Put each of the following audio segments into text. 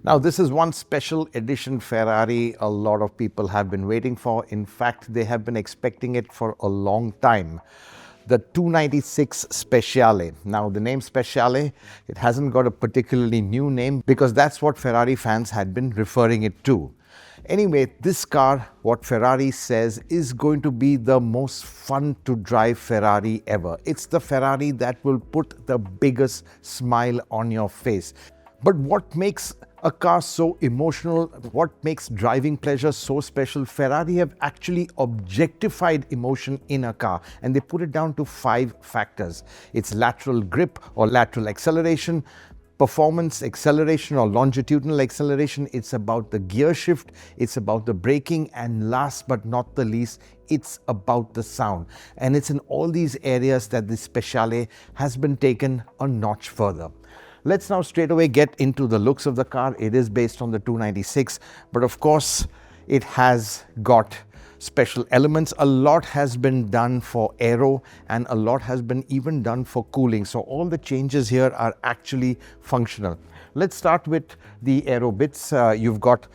Now, this is one special edition Ferrari a lot of people have been waiting for. In fact, they have been expecting it for a long time. The 296 Speciale. Now, the name Speciale, it hasn't got a particularly new name because that's what Ferrari fans had been referring it to. Anyway, this car, what Ferrari says, is going to be the most fun to drive Ferrari ever. It's the Ferrari that will put the biggest smile on your face. But what makes a car so emotional, what makes driving pleasure so special? Ferrari have actually objectified emotion in a car, and they put it down to 5 factors. It's lateral grip or lateral acceleration, performance acceleration or longitudinal acceleration. It's about the gear shift, it's about the braking, and last but not the least, it's about the sound. And it's in all these areas that the Speciale has been taken a notch further. Let's now straight away get into the looks of the car. It is based on the 296, but of course it has got special elements. A lot has been done for aero and a lot has been even done for cooling. So all the changes here are actually functional. Let's start with the aero bits. You've got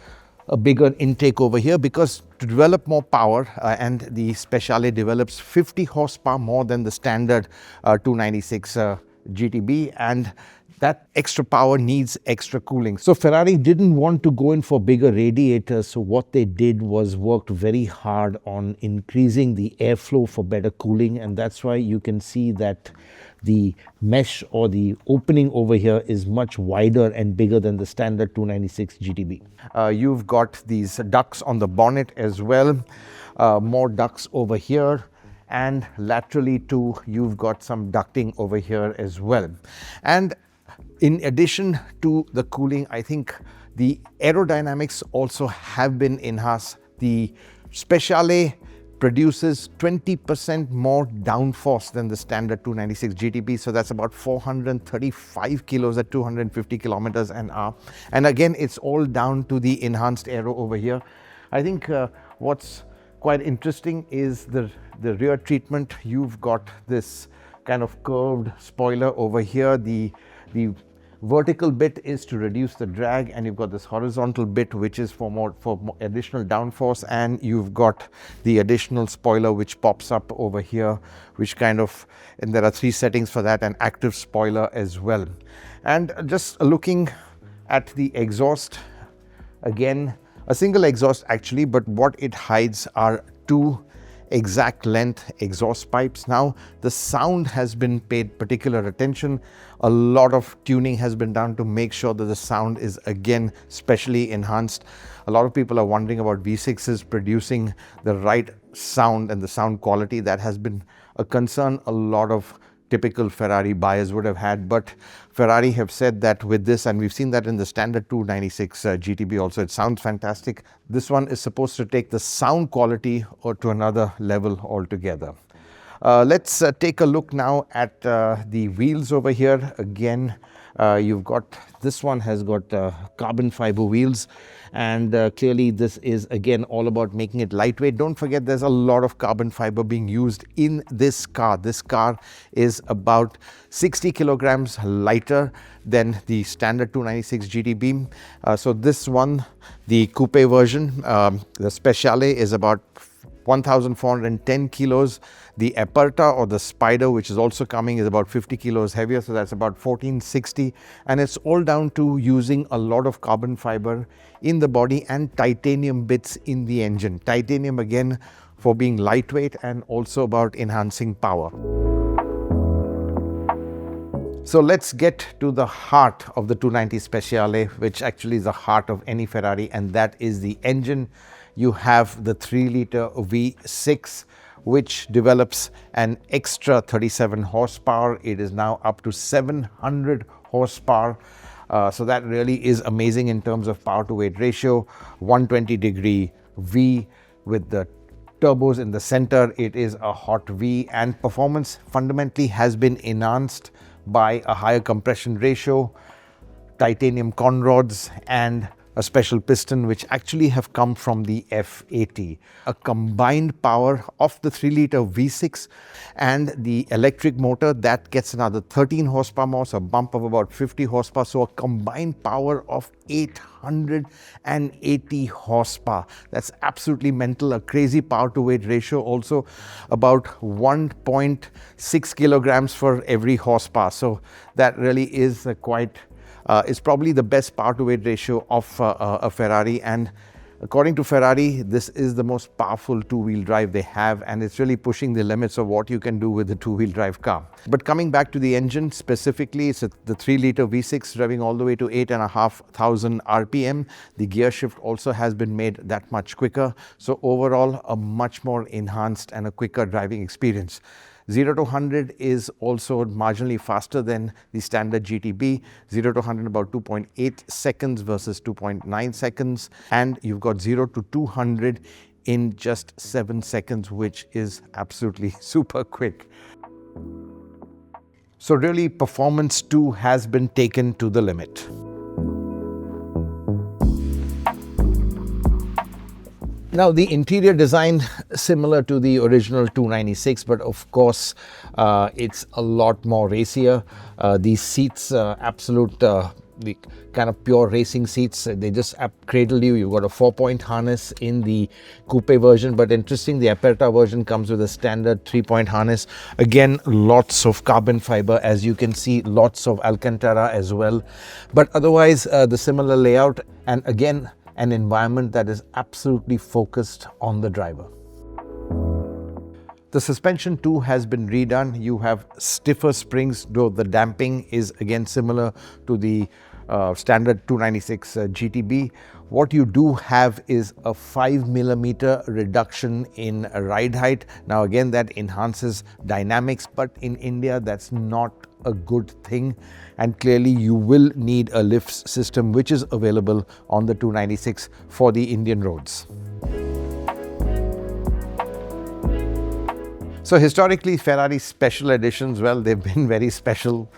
a bigger intake over here because to develop more power, and the Speciale develops 50 horsepower more than the standard 296 GTB, and that extra power needs extra cooling. So Ferrari didn't want to go in for bigger radiators. So what they did was worked very hard on increasing the airflow for better cooling. And that's why you can see that the mesh or the opening over here is much wider and bigger than the standard 296 GTB. You've got these ducts on the bonnet as well. More ducts over here. And laterally too, you've got some ducting over here as well. And in addition to the cooling, I think the aerodynamics also have been enhanced. The Speciale produces 20% more downforce than the standard 296 GTB. So that's about 435 kilos at 250 kilometers an hour. And again, it's all down to the enhanced aero over here. I think what's quite interesting is the rear treatment. You've got this kind of curved spoiler over here. The vertical bit is to reduce the drag, and you've got this horizontal bit which is for more additional downforce, and you've got the additional spoiler which pops up over here, which kind of, and there are 3 settings for that, an active spoiler as well. And just looking at the exhaust, again a single exhaust actually, but what it hides are 2 exact length exhaust pipes. Now the sound has been paid particular attention. A lot of tuning has been done to make sure that the sound is again specially enhanced. A lot of people are wondering about V6s producing the right sound and the sound quality. That has been a concern a lot of typical Ferrari buyers would have had, but Ferrari have said that with this, and we've seen that in the standard 296 GTB also, it sounds fantastic. This one is supposed to take the sound quality or to another level altogether. Let's take a look now at the wheels over here. Again, you've got, this one has got carbon fiber wheels, and clearly this is again all about making it lightweight. Don't forget there's a lot of carbon fiber being used in this car. This car is about 60 kilograms lighter than the standard 296 GTB. So this one, the coupe version, the Speciale, is about 1,410 kilos. The Aperta or the Spider, which is also coming, is about 50 kilos heavier, so that's about 1,460, and it's all down to using a lot of carbon fiber in the body and titanium bits in the engine. Titanium again for being lightweight and also about enhancing power. So let's get to the heart of the 290 Speciale, which actually is the heart of any Ferrari, and that is the engine. You have the 3-liter V6, which develops an extra 37 horsepower. It is now up to 700 horsepower. So that really is amazing in terms of power to weight ratio. 120-degree V with the turbos in the center. It is a hot V, and performance fundamentally has been enhanced by a higher compression ratio, titanium con rods, and a special piston which actually have come from the F80. A combined power of the 3-liter V6 and the electric motor that gets another 13 horsepower more, so a bump of about 50 horsepower. So a combined power of 880 horsepower. That's absolutely mental. A crazy power to weight ratio, also about 1.6 kilograms for every horsepower. So that really is is probably the best power to weight ratio of a Ferrari, and according to Ferrari, this is the most powerful two-wheel drive they have, and it's really pushing the limits of what you can do with the two-wheel drive car. But coming back to the engine specifically, it's the 3-liter V6 revving all the way to 8,500 RPM. The gear shift also has been made that much quicker. So overall, a much more enhanced and a quicker driving experience. 0 to 100 is also marginally faster than the standard GTB. 0 to 100 about 2.8 seconds versus 2.9 seconds. And you've got 0 to 200 in just 7 seconds, which is absolutely super quick. So really, performance too has been taken to the limit. Now, the interior design similar to the original 296, but of course it's a lot more racier. These seats, the kind of pure racing seats, they just cradle you. You've got a 4-point harness in the coupe version, but interesting, the Aperta version comes with a standard 3-point harness. Again, lots of carbon fiber, as you can see, lots of Alcantara as well. But otherwise, the similar layout, and again, an environment that is absolutely focused on the driver. The suspension too has been redone. You have stiffer springs, though the damping is again similar to the standard 296 GTB. What you do have is a 5mm reduction in ride height. Now again, that enhances dynamics, but in India that's not a good thing, and clearly you will need a lift system which is available on the 296 for the Indian roads. So historically, Ferrari special editions, well, they've been very special.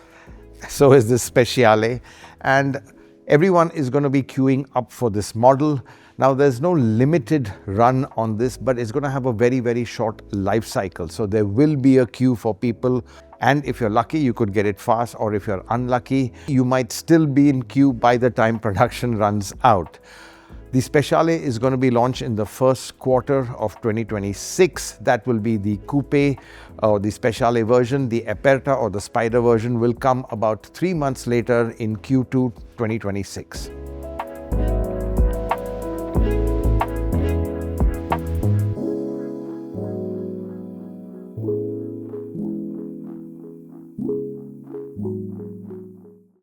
So is this Speciale, and everyone is going to be queuing up for this model. Now, there's no limited run on this, but it's going to have a very, very short life cycle. So there will be a queue for people, and if you're lucky, you could get it fast, or if you're unlucky, you might still be in queue by the time production runs out. The Speciale is going to be launched in the first quarter of 2026. That will be the coupe or the Speciale version. The Aperta or the Spider version will come about 3 months later in Q2 2026.